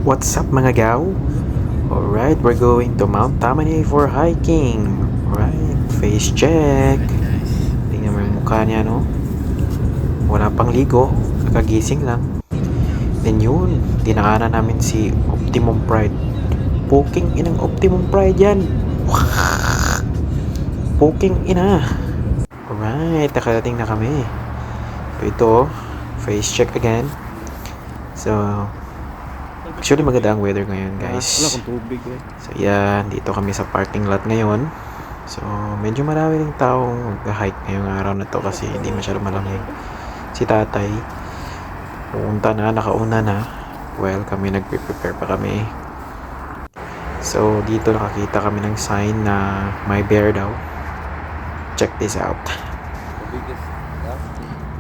What's up mga gaw? Alright, we're going to Mount Tamanay for hiking. Alright, face check. Tingnan mo yung mukha niya, no? Wala pang ligo, kakagising lang. Then yun, dinaanan namin si Optimum Pride. Poking inang Optimum Pride yan. Poking ina. Alright, nakarating na kami. Ito, face check again. So, actually maganda ang weather ngayon, guys. Wala kang tubig eh. So yan, dito kami sa parking lot ngayon. So medyo marami ring taong mag-hike ngayong araw na to kasi hindi masyado malamig. Si tatay, pumunta na, nakauna na. Well, kami nagpe-prepare pa kami. So dito nakakita kami ng sign na may bear daw. Check this out.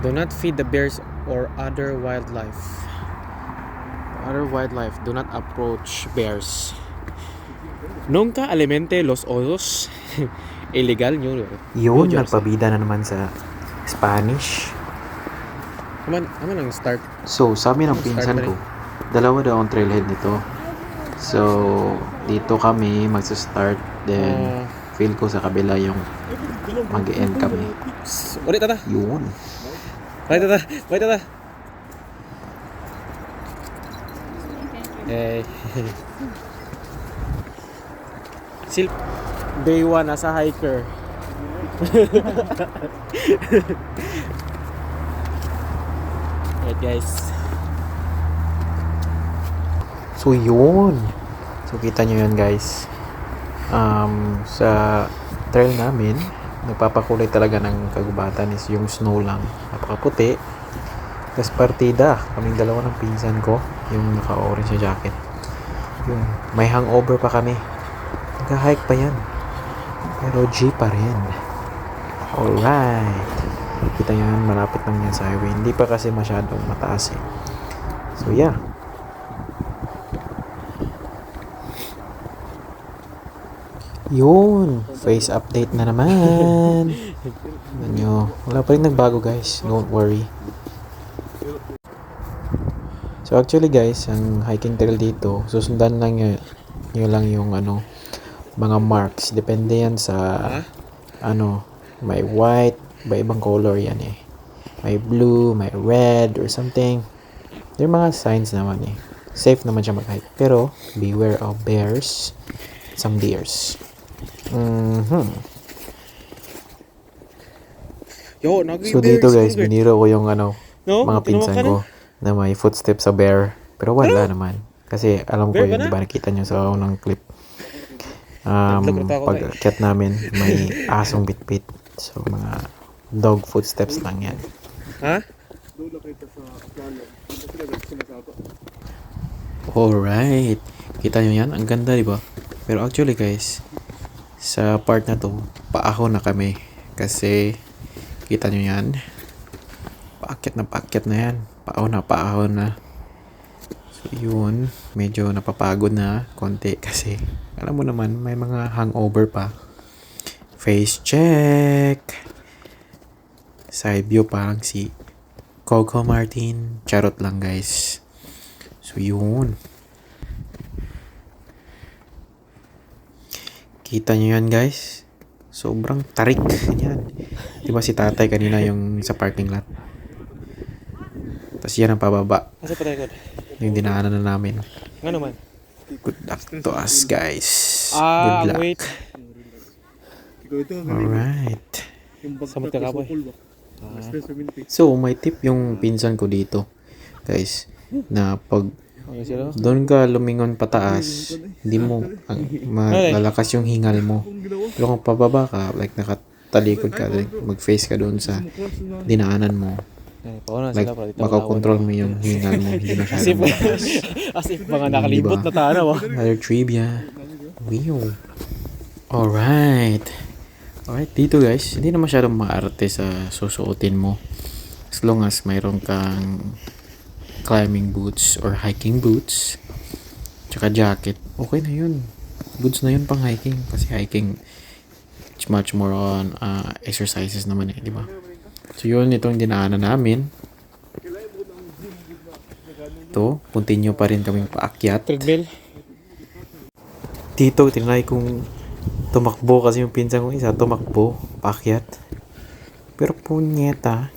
Do not feed the bears or other wildlife. Do not approach bears. Nunca alimente los osos. Illegal yun. Yun, nagpabida na naman sa Spanish. Aman ang start. So, sabi ng pinsan ko, dalawa daw ang trailhead nito. So, dito kami magsa-start. Then, feel ko sa kabila yung mag-end kami. Ulit tata. Yun. Bye tata. Eh. Sil Day 1 as a hiker. Alright guys. So, yun. So, kita nyo yan, guys. Sa trail namin, nagpapakulay talaga ng kagubatan is yung snow lang. Napakaputi. Tapos partida. Kaming dalawa ng pinsan ko. Yung naka-orange na jacket. Yung may hangover pa kami. Nag-hike pa yan. Pero G pa rin. Alright. Kita yan, malapit lang yan sa highway. Hindi pa kasi masyadong mataas eh. So yeah. Yun. Face update na naman. Ano, wala pa rin nagbago guys. Don't worry. So actually guys, ang hiking trail dito, susundan lang nyo lang yung mga marks. Depende yan sa may white, iba-ibang color yan eh. May blue, may red or something. There mga signs naman eh. Safe naman siya mag-hike. Pero beware of bears, some deers. So dito guys, biniro ko yung mga pinsan ko na may footsteps sa bear. Pero wala naman. Kasi alam ko yun, diba nakita nyo sa unang clip. Pag akyat namin, may asong bitbit. So mga dog footsteps lang yan. Ha? Alright. Kita nyo yan? Ang ganda, diba? Pero actually guys, sa part na to, paahon na kami. Kasi, kita nyo yan? Paakyat na yan. Paahon na. So, yun. Medyo napapagod na konti kasi, alam mo naman, may mga hangover pa. Face check! Side view parang si Coco Martin. Charot lang guys. So, yun. Kita nyo yan guys? Sobrang tarik yan. Diba si tatay kanina yung sa parking lot? Tapos yan ang pababa. Asa pa tayo? Yung dinaanan na namin. Ano man? Good luck to us guys. Good luck. Wait. Alright. Samot ka kapoy. So, may tip yung pinsan ko dito. Guys, na pag doon ka lumingon pataas, hindi mo malalakas yung hingal mo. Pero kung pababa ka, like nakatalikod ka, like mag-face ka doon sa dinaanan mo. Like, makakontrol mo yung hingal mo. Hindi masyadong mataas. As if mga nakalibot na tanaw. Another trivia. Wow. Alright, dito guys, hindi na masyadong maarte sa susuotin mo. As long as mayroon kang climbing boots or hiking boots, tsaka jacket, okay na yun. Goods na yun pang hiking. Kasi hiking, it's much more on exercises naman eh, di ba? So yun, itong dinaanan namin. dito, continue pa rin kaming paakyat. Treadmill. Dito, tinry kong tumakbo kasi yung pinsan ko isa tumakbo, paakyat. Pero punyeta,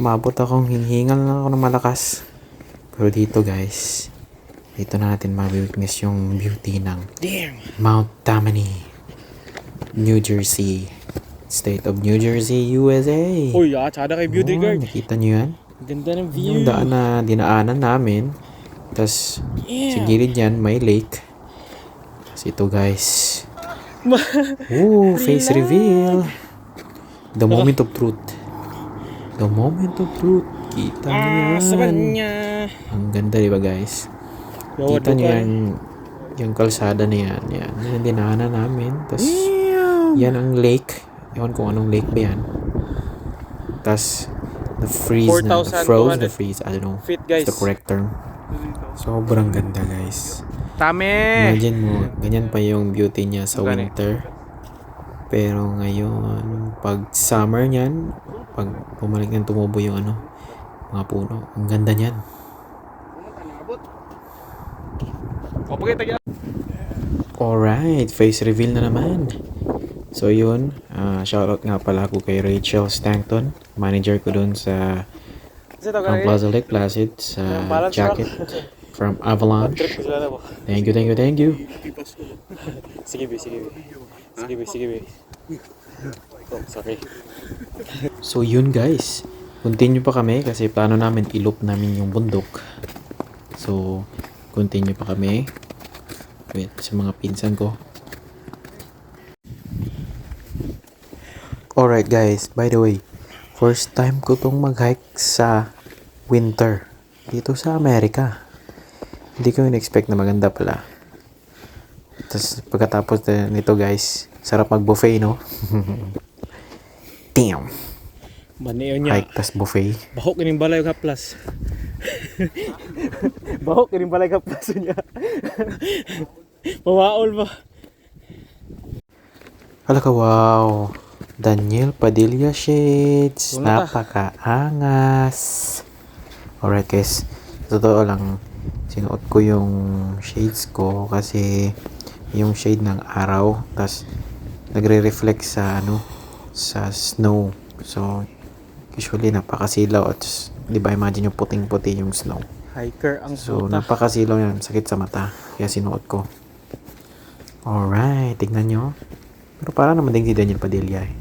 umabot akong hinihingal na ako ng malakas. Pero dito guys, dito na natin ma-witness yung beauty ng Mount Tammany, New Jersey. State of New Jersey, USA. Uy, tsada kay beauty guard. Nakita nyo yan? Ganda ng view. Yung daan na dinaanan namin. Tapos, sa gilid yan, may lake. Tapos ito guys. Face reveal. The moment of truth. The moment of truth. Kita nyo yan. Saban niya. Ang ganda diba guys? Kita nyo yan. Yung kalsada na yan. Yan yung dinaanan namin. Tapos, yan ang lake. Ewan kung anong lake ba yan. Tapos, the freeze na. The freeze. I don't know. Feet, guys. The correct term. Sobrang ganda guys. Tame! Imagine mo, ganyan pa yung beauty niya sa winter. Pero ngayon, pag summer niyan, pag bumalik ng tumubo yung mga puno, ang ganda niyan. Alright, face reveal na naman. So yun, shoutout nga pala ako kay Rachel Stanton, manager ko dun sa Plaza Lake Placid sa jacket from Avalanche. Thank you. Sige, be. Oh, sorry. So yun guys, continue pa kami kasi plano namin iloop namin yung bundok. So, continue pa kami sa mga pinsan ko. Alright guys, by the way, first time ko tong mag-hike sa winter dito sa Amerika. Hindi ko in-expect na maganda pala. Tapos pagkatapos nito guys, sarap mag-buffet no? Damn! Maniyo niya. Hike tas buffet. Bahok kining balay ka plus. Bahok kining balay ka plus niya. Mawaol ba? Hala ka, wow! Daniel Padilla Shades. Napakaangas. Alright guys, totoo lang, sinuot ko yung shades ko kasi yung shade ng araw, tas nagre-reflect sa sa snow. So usually napakasilaw at di ba imagine yung puting-puti yung snow. Hiker ang So napakasilaw yan, sakit sa mata, kaya sinuot ko. Alright, tignan nyo. Pero parang naman din si Daniel Padilla eh.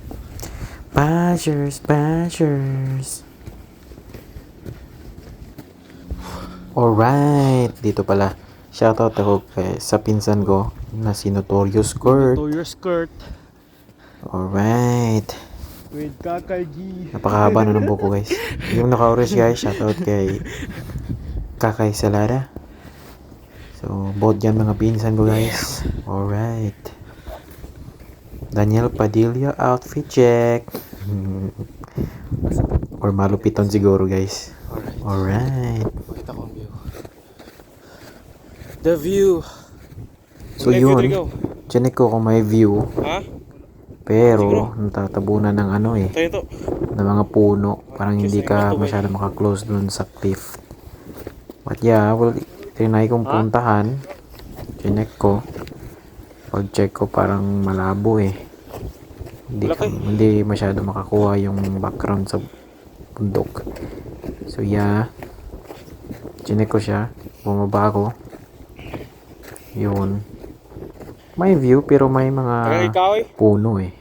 Bashers. Alright, dito pala. Shoutout ako sa pinsan ko na si Notorious Skirt. Alright. With Kakay G. Napakahaba na ng buko guys. Yung naka-orange guys, shoutout kay Kakay Salada. So, both yan mga pinsan ko guys. Alright. Daniel Padilla outfit check. Or malupiton siguro guys. Alright. Pakita ko ang view. The view. So yun, chinek ko kung may view. Ha? Pero natatabunan ng Tayo to. ng mga puno. Parang hindi ka masyado makaklose dun sa cliff. But yeah, well, trinay kong puntahan. Chinek ko. Pag check ko parang malabo eh. Hindi masyado makakuha yung background sa bundok. So yeah, chinek ko siya. Bumaba ako. Yun. May view pero may mga puno eh.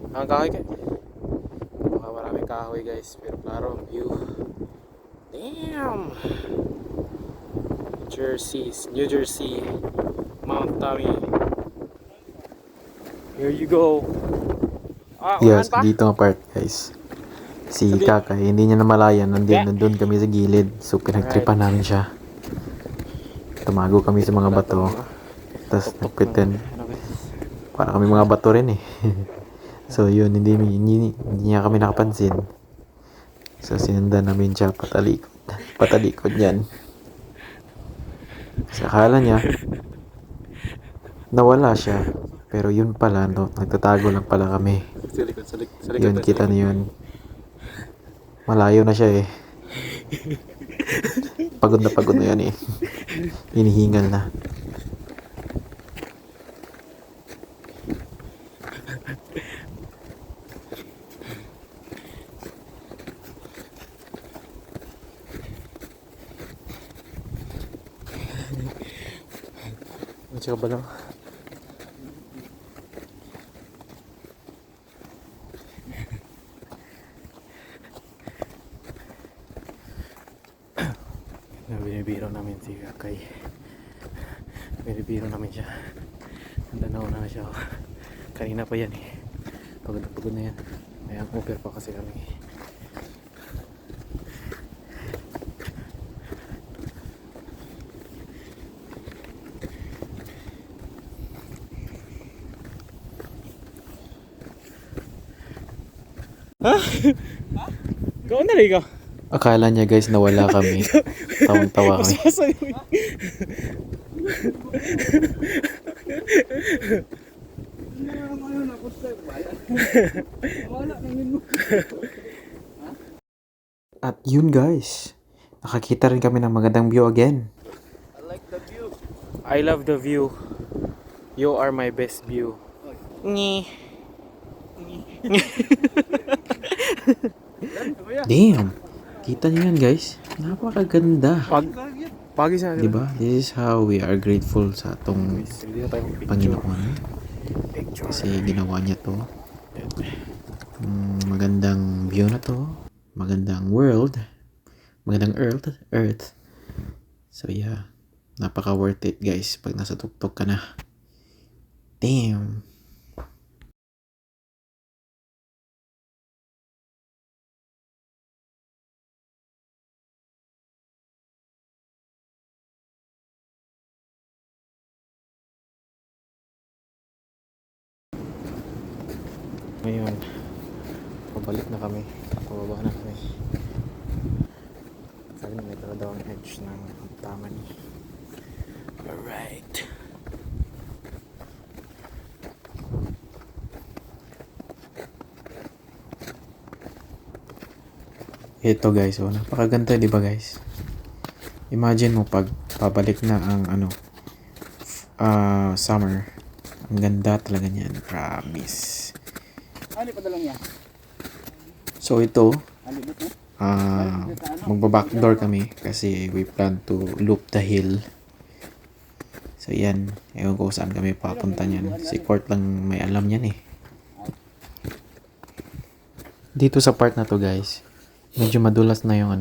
Ang kahoy ka. Baka maraming kahoy guys, pero klaro ang view. Damn! New Jersey, Mount Tammany. Here you go. Yes, dito ang part guys. Si Kakay, hindi niya namalayan, nandun kami sa gilid. So pinagtripan namin siya. Tumago kami sa mga bato. Tapos nagpretend. Para kami mga bato rin eh. So yun, hindi niya kami nakapansin. So sinundan namin siya patalikod yan. Kasi akala niya nawala siya. Pero yun pala, nagtatago lang pala kami. Yun, kita na yun. Malayo na siya eh. pagod na yan eh. Hinihingal na. Masya ba lang? Binibiro namin si Akay. Binibiro namin siya. Tanaw na siya. Kanina pa yan eh. Pagod na yan. May over pa kasi kami. Ha? Gawin na rin ikaw. Akala niya guys nawala kami. Tawang-tawa kami. At yun guys. Nakakita rin kami ng magandang view again. I like the view. I love the view. You are my best view. Ngi. Damn. Kita niyo yan guys. Napakaganda. Pagi siya. Diba? This is how we are grateful sa atong Hindi na tayo picture. Panginoon. Kasi ginawa niya to. Magandang view na to. Magandang world. Magandang earth. So yeah. Napaka worth it guys pag nasa tuktok ka na. Damn. Ngayon, pabalik na kami. Pababa na kami. Sabi na ito daw ang edge ng taman. Alright. Ito guys, oh, napakaganda, di ba guys? Imagine mo pag pabalik na ang summer. Ang ganda talaga niyan, promise. Ano pa dalang niya? So ito, Ano ba ito? magba-backdoor kami kasi we plan to loop the hill. So yan, ewan ko saan kami papunta niyan. Si Court lang may alam niyan eh. Dito sa part na to guys, medyo madulas na yung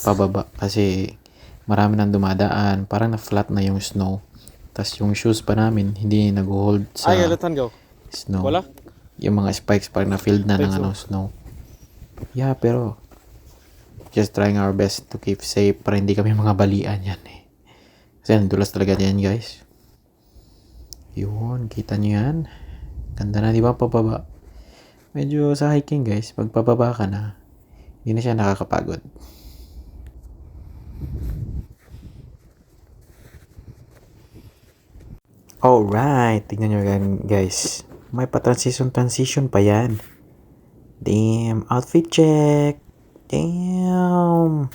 pababa kasi marami nang dumadaan, parang na-flat na yung snow. Tas yung shoes pa namin hindi nag-hold sa Ay, alatan go. snow. Wala? Yung mga spikes parang na-filled na ng Spikes, snow. Yeah, pero just trying our best to keep safe para hindi kami mga balian yan eh. Kasi dulas talaga yan guys. Yun, kita nyo yan. Ganda na di ba pababa? Medyo sa hiking guys, pag pababa ka na, hindi na siya nakakapagod. Alright, tignan nyo yan guys. May pa-transition pa yan. Damn, outfit check. Damn.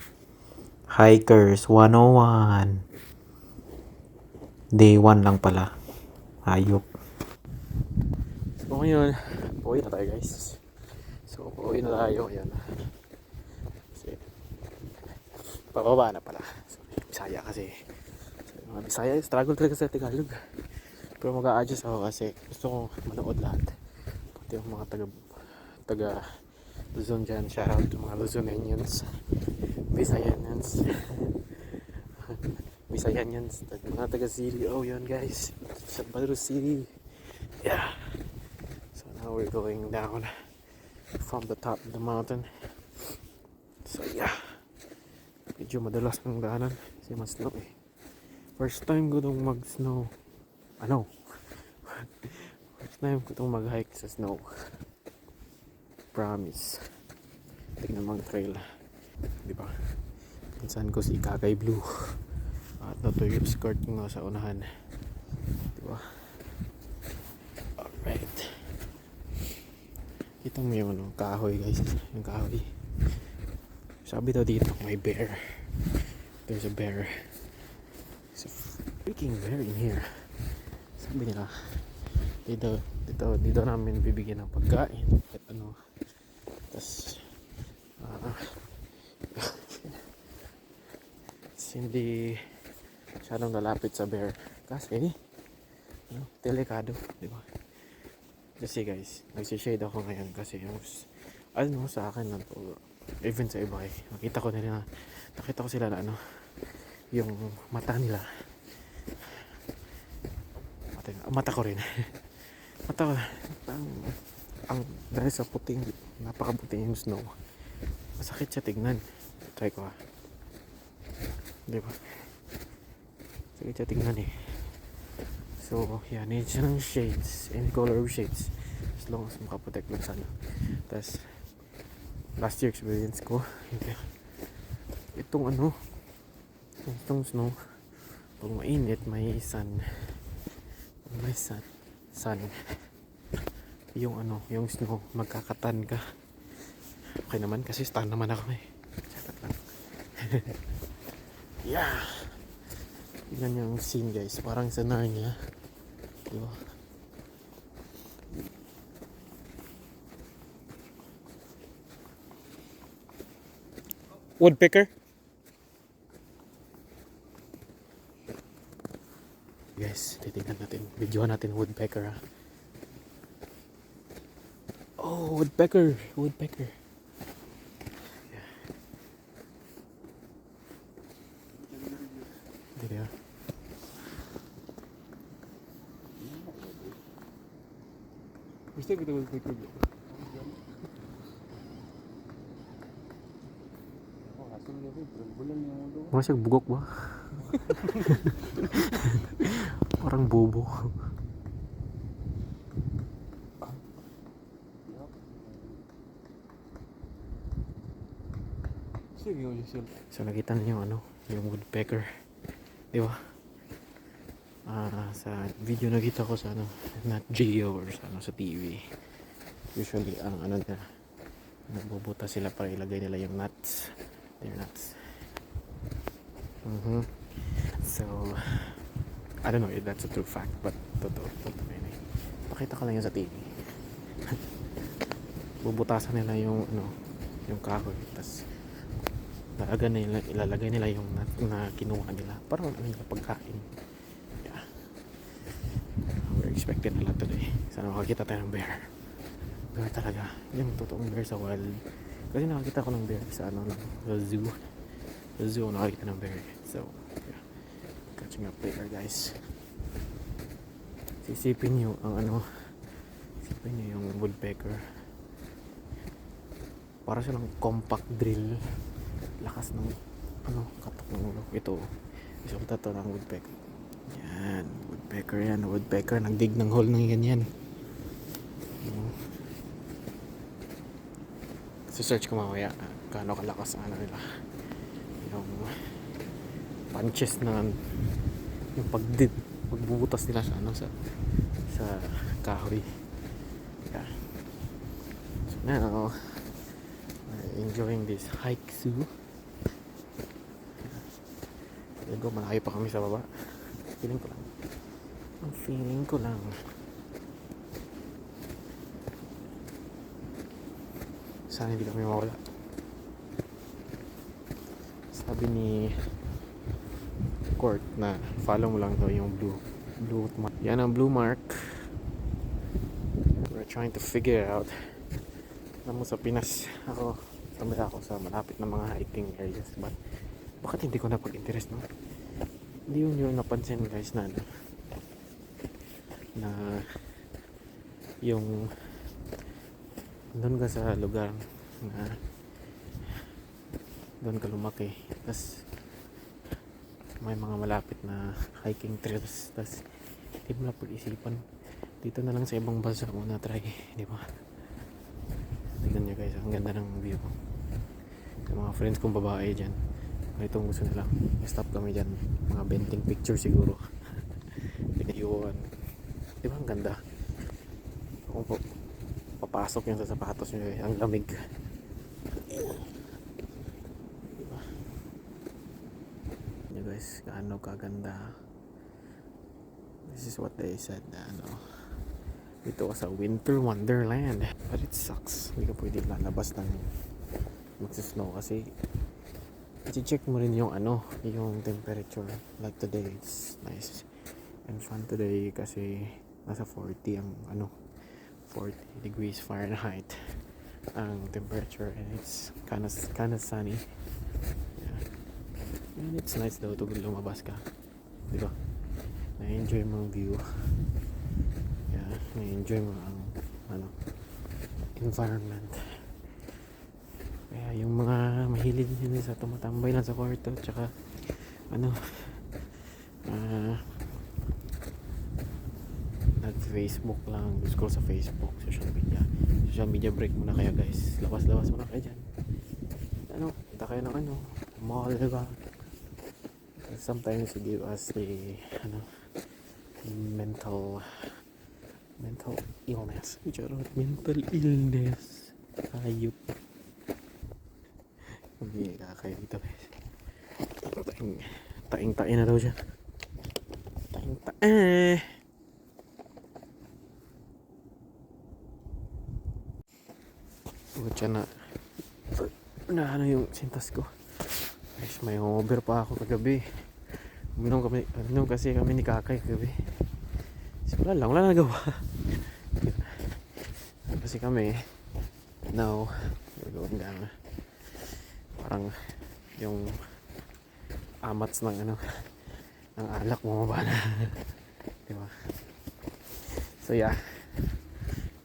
Hikers 101. Day 1 lang pala. Hayop. So ngayon, uwi na tayo guys. So uwi na tayo. Ayan. Kasi, pababa na pala. So, Bisaya kasi. So, mga Bisaya, struggle talaga sa Tagalog. Pero mag-a-adjust ako kasi gusto ko manood lahat. Pati yung mga taga Luzon dyan. Shoutout to mga Luzonians. Visayanians. Visayanians. Mga taga City. Oh yun guys. Sa Badro City. Yeah. So now we're going down from the top of the mountain. So yeah. Medyo madalas ng daanan kasi mas snow eh. First time ko itong mag-snow. First time ko itong mag-hike sa snow. Promise. Tignan mo ang trail. Diba? Pinsan ko si Kakay Blue. At ito yung skirt ko nga sa unahan. Diba? Alright. Kita mo yung kahoy guys. Yung kahoy. Sabi daw dito may bear. There's a bear. There's a freaking bear in here. Sabi nila, dito namin bibigyan ng pagkain at ano. Tapos hindi masyadong lalapit sa bear kasi delikado, di ba? Kasi guys, nagsishade ako ngayon kasi yung sa akin lang to, even sa iba nakita ko sila na yung mata nila, mata ko rin mata ko ang dahil sa puting, napakaputing yung snow, masakit siya tignan. Try ko di ba? Sakit siya tignan So, yeah, need siya ng shades, any color of shades, as long as makaprotect lang sana. Tapos, last year experience ko, itong snow, pag mainit, may sun, yung snow, magkakatan ka. Okay naman, kasi stan naman ako Chatat lang. Yeah! Tignan yung scene guys, parang sa Narnia. Diba? Woodpecker? Guys, titignan natin. Videohan natin woodpecker Oh, woodpecker! Woodpecker. Yeah. Diba? Gusto kita woodpecker. Mga siyang bugok ba? Parang bobo. So nakita niyo yung woodpecker. Di ba? Sa video nakita ko sa Nat Geo or sa TV. Usually ang nila, nagbubuta sila para ilagay nila yung nuts. Their nuts. So I don't know if that's a true fact, but totoo yun Pakita ko lang yun sa TV. Bubutasan nila yung yung kahoy, tas ilalagay nila yung na kinuha nila, parang pagkain. Yeah, we're expecting a lot today. Sana makakita tayo ng bear talaga, yung totoong bear sa wild. Kasi nakakita ko ng bear sa zoo nakakita ng bear. So yeah, catching up later guys. Sisipin nyo yung woodpecker, para silang compact drill, lakas ng katok ng ulo. Ito resulta to ng woodpecker. Woodpecker nagdig ng hole ng ganyan. Search ko mamaya gaano kalakas nila yung punches na yung pagbubutas nila sa kahoy. Yeah. So now we're enjoying this hike zoo. Malayo pa kami sa baba. Feeling ko lang sana hindi kami mawala. Sabi ni Court na follow mo lang daw yung blue mark. Yan ang blue mark. We're trying to figure it out. Alam mo, sa Pinas tambay ako sa malapit na mga hiking areas, but bakit hindi ko napag-interest hindi yun napansin guys na yung doon ka sa lugar na doon ka lumaki, tas may mga malapit na hiking trails, tas hindi mo na pag-isipan dito na lang sa ibang bansa mo na try, di ba? Tignan nyo guys, ang ganda ng view. Yung mga friends kong babae dyan, itong gusto nila, stop kami dyan, mga benting picture siguro. Pinayuan, di ba ang ganda? Kung papasok yan sa sapatos nyo, ang lamig. Diba? guys, gaano kaganda. This is what they said na ito sa winter wonderland. But it sucks, hindi ka pwede lalabas ng magsisnow kasi i-check mo rin yung yung temperature. Like today, it's nice and fun today kasi nasa 40 ang 40 degrees Fahrenheit ang temperature, and it's kind of sunny. Yeah. And it's nice daw to lumabas ka, di ba? Na-enjoy mo ang view. Yeah, na-enjoy mo ang environment. Kaya yung mga mahilig din sa tumatambay lang sa kwarto, tsaka nag-Facebook lang, scroll sa Facebook, social media break muna kayo guys. Labas muna kayo dyan. Punta kayo ng mall, diba? Sometimes you give us the mental illness. Mental illness. Ayup. Hindi kakaya dito guys. Taing na daw siya. Butya na yung sintas ko. Guys, may over pa ako kagabi. Uminom kasi kami ni Kakay kagabi. So, wala nagawa. Kasi kami now gagawin na parang yung amats ng alak mo ba na. Diba? So yeah,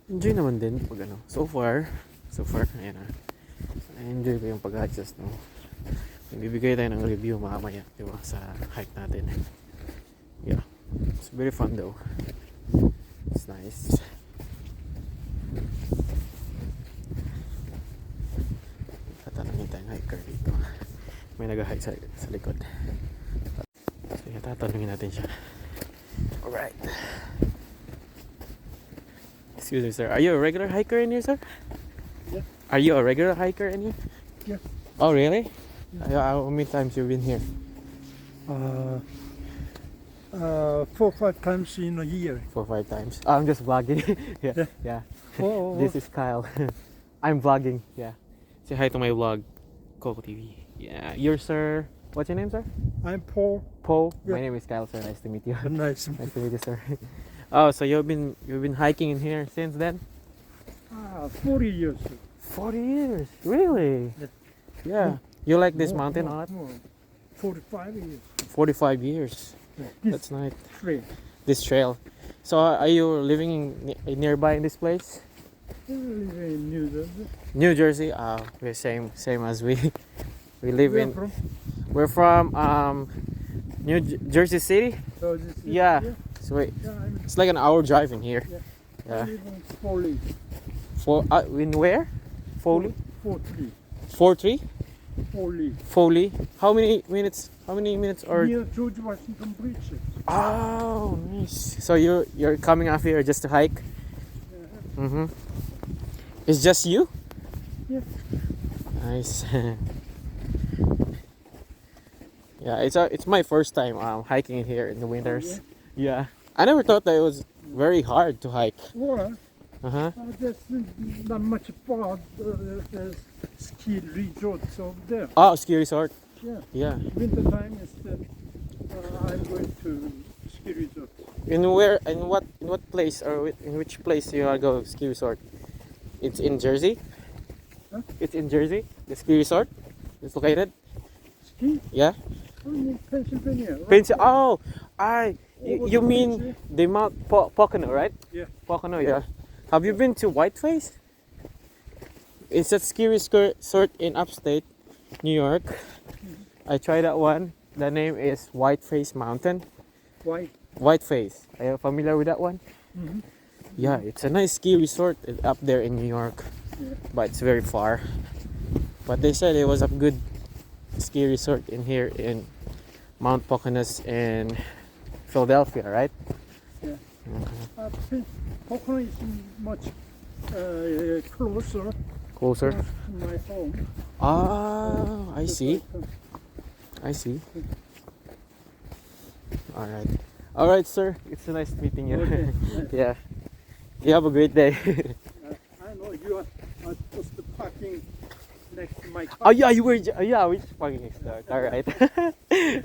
enjoy naman din pag so far ayan na, enjoy ko yung pag-adjust bibigay tayo ng review mamaya, diba, sa hike natin. Yeah, it's very fun though, it's nice. Tatanungin tayo ng hiker dito, may nag-hike sa likod, so yeah, tatanungin natin siya. Alright, excuse me sir, are you a regular hiker in here, sir? Yeah. Are you a regular hiker in here? Yeah. Oh really? Yeah. How many times you've been here? 4 or 5 times in a year. 4 or 5 times. Oh, I'm just vlogging. yeah. Oh, This is Kyle. I'm vlogging. Yeah. Say hi to my vlog, Coco TV. Yeah. You're sir. What's your name, sir? I'm Paul. Paul. Yeah. My name is Kyle, sir. Nice to meet you. Nice. Nice to meet you, sir. Oh, so you've been hiking in here since then? 40 years. 40 years. Really? Yeah. You like this mountain a lot? 45 years. 45 years. This That's nice. train. This trail. So are you living nearby in this place? We live in New Jersey. New Jersey. We're same as we live Where in. from? We're from Jersey City. So this is, Yeah. So wait, I'm it's like an hour drive in here. I Yeah. live in Foley. In where? Foley. 43. 4-3. Foley. Foley. How many minutes? Or? Near George Washington Bridge. Oh, nice. So you're coming up here just to hike? Yeah. It's just you? Yeah. Nice. Yeah, it's my first time hiking in here in the winters. Yeah. I never thought that it was very hard to hike. Well, Uh-huh. there's not much far. There's ski resorts over there. Oh, ski resort. Yeah. Yeah. Winter time is I'm going to ski resort. In what place or in which place you are go ski resort? It's in Jersey? Huh? It's in Jersey? The ski resort? It's located? Ski? Yeah? I'm in Pennsylvania. Right Pennsy. there. Oh, Over you the mean bridge, the Mount Pocono, right? Yeah. Pocono, yeah. Have you been to Whiteface? It's a ski resort in upstate New York. I tried that one. The name is Whiteface Mountain. Why? Whiteface. Are you familiar with that one? Mm-hmm. Yeah, it's a nice ski resort up there in New York, Yeah. but it's very far. But they said it was a good ski resort in here in Mount Poconos in Philadelphia, right? Yeah. Mhm. Pocono is much closer Closer. to my home. Ah, I see. I see. Alright. Alright, sir. It's nice meeting you. Okay. Yeah. You have a great day. I know you are supposed to parking next to my car. Oh yeah, you were. Yeah, we just parking next door. Alright.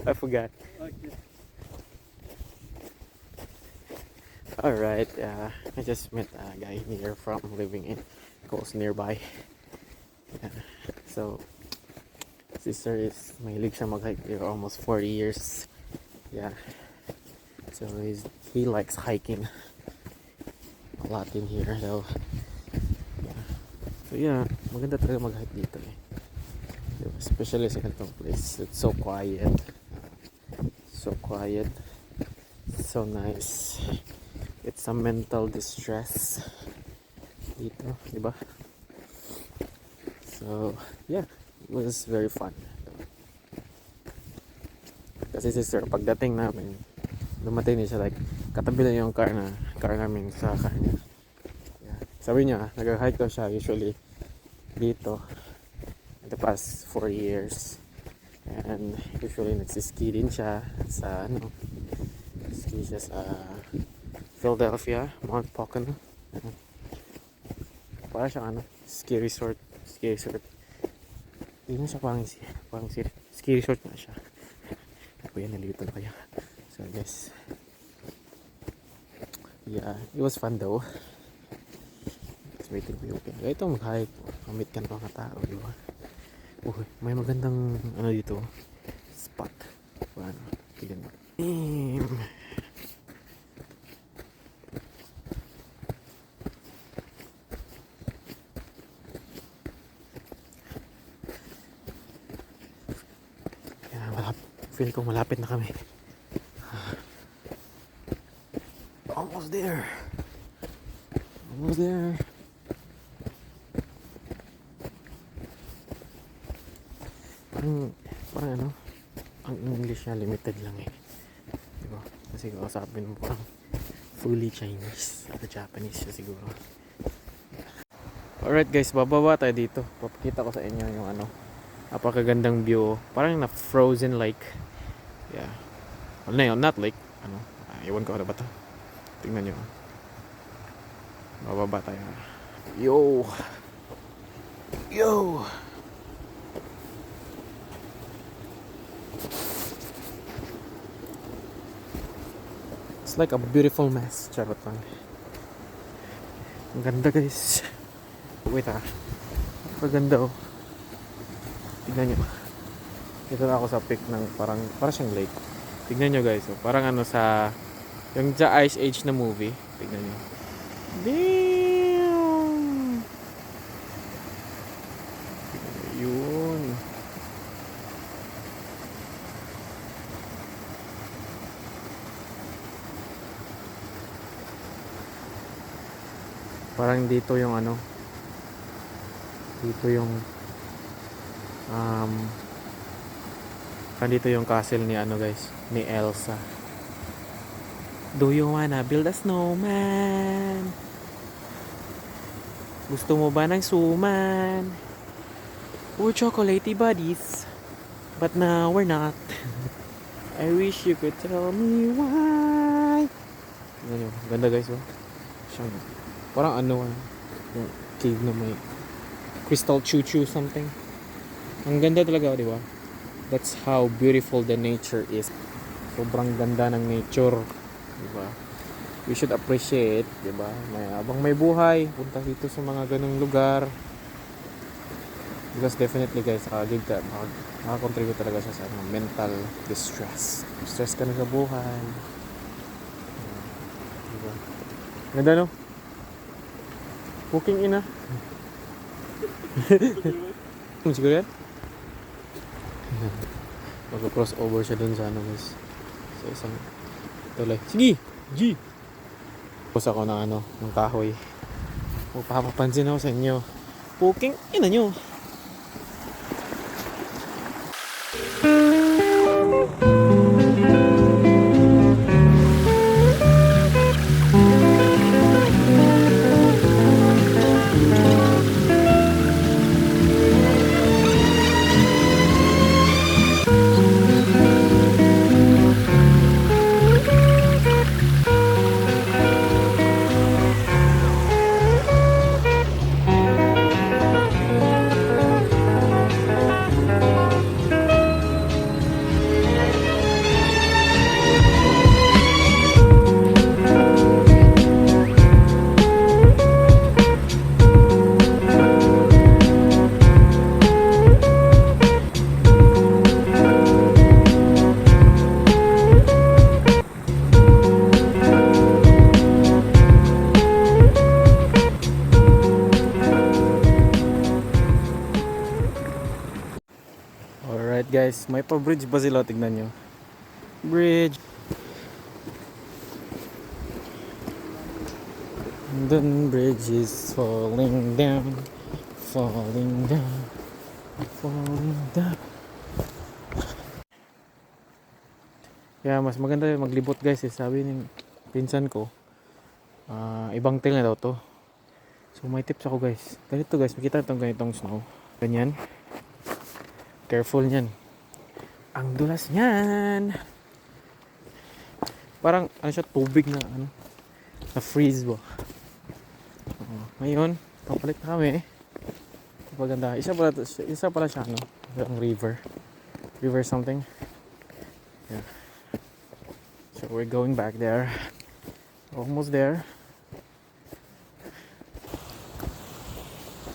I forgot. Okay. Alright. I just met a guy here from living in Coast nearby. Yeah. So, sister is mahilig siya mag-hike here almost 40 years. Yeah. So he likes hiking a lot in here. So yeah, maganda talaga mag-hike dito eh. Especially sa ganitong place. It's so quiet. So quiet. So nice. It's a mental distress dito, di ba? So yeah, it was very fun. Kasi sister, pagdating namin, dumating niya siya like, katabi na yung car namin sa kanya. Yeah. Sabi niya, nag-hike daw siya usually dito in the past 4 years. And usually nagsiski din siya sa ski siya sa Philadelphia, Mount Pocono. Para siyang ski resort. Hindi na siya parang ski resort na siya. Ako yan, nalito na kaya. So I guess, yeah, it was fun though. Just waiting for you. Kaya ito mag-hike. Mamit ka na mga tao, di ba? May magandang dito spot. Ano, tignan mo. Feel ko malapit na kami. Almost there. Almost there. Parang ang English niya limited lang eh. Diba? Kasi kausapin mo parang fully Chinese at Japanese siya siguro. Alright guys, bababa tayo dito. Papakita ko sa inyo yung napakagandang view. Parang na frozen lake. Yeah. Well, no, not lake. Iwan ko ba ito? Tingnan nyo. Bababa tayo. Yo! It's like a beautiful mess. Charot lang. Ang ganda guys. Wait napakaganda oh. Tignan nyo. Dito na ako sa peak ng parang siyang lake. Tignan nyo guys. Oh. Parang sa yung The Ice Age na movie. Tignan nyo. Damn! Yun. Parang dito yung dito yung dito yung castle ni guys, ni Elsa. Do you wanna build a snowman? Gusto mo ba ng suman? We're chocolatey buddies, but now we're not. I wish you could tell me why. Ganda guys oh. Siyang, parang yung cave na may crystal choo-choo something. Ang ganda talaga, di ba? That's how beautiful the nature is. Sobrang ganda ng nature, di ba? We should appreciate, di ba? Habang may buhay, punta dito sa mga ganung lugar. Because definitely guys, makakontribute talaga siya sa mental distress. Stress ka na sa buhay. Di ba? Ganda no? Walking in siguro yan? Mag-cross over siya dun sa guys. Sa isang tulay. Sige! G! Tapos ako ng ng kahoy. Papapansin ako sa inyo. Walking ina nyo. guys, may pa-bridge ba sila? Tignan nyo. Bridge. The bridge is falling down. Falling down. Falling down. Kaya mas maganda maglibot guys eh. Sabi ng pinsan ko, ibang tail na daw to. So may tips ako guys. Ganito guys, makita itong ganitong snow. Ganyan. Careful niyan. Ang dulas niyan. Parang ano siya, tubig na ano, na freeze ba. Ngayon, papalit na kami. Paganda. Isa pala siya ano, yung river. River something. Yeah. So we're going back there. Almost there.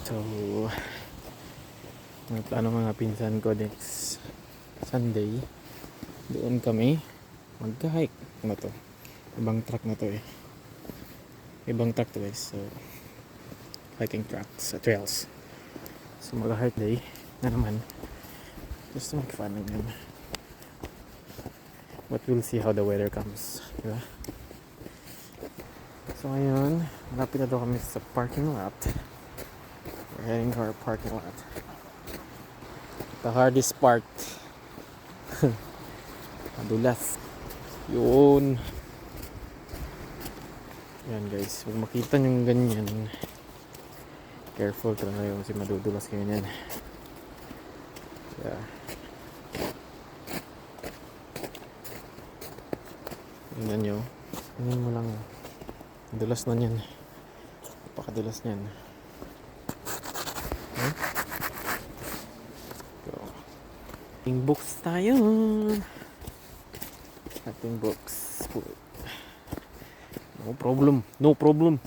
So may plano mga pinsan ko next Sunday. Doon kami mag-hike. Ano to? Ibang track na to eh. Ibang track to guys. So hiking tracks, trails. So mag-hike day na naman. Just to make fun again. But we'll see how the weather comes. Diba? So ngayon, malapit na daw kami sa parking lot. We're heading to our parking lot. The hardest part. Madulas. Yun. Yan guys, kung makita nyo ganyan, careful talaga kayo kasi madudulas kayo nyan. Yeah. Tingnan nyo. Tingnan mo lang. Dulas na yan. Napakadulas nyan. Huh? So, ating books tayo. Ating books. No problem. No problem.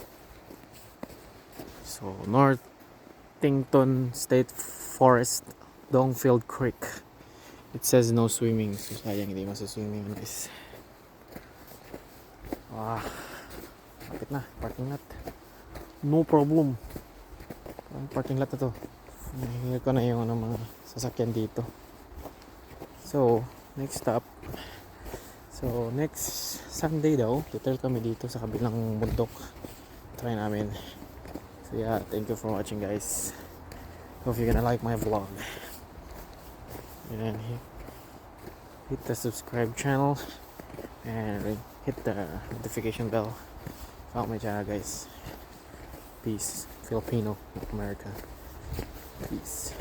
So, Northington State Forest, Dongfield Creek. It says no swimming. So, sayang hindi masaswimming guys. Kapit na. Parking lot. No problem. Ang parking lot na to. Nahihingil ko na yung mga sasakyan dito. So, next stop. So, next Sunday daw, tutor kami dito sa kabilang bundok. Try namin. So, yeah, thank you for watching, guys. Hope you're gonna like my vlog. And hit the subscribe channel and hit the notification bell. Follow my channel, guys. Peace. Filipino, America. Peace.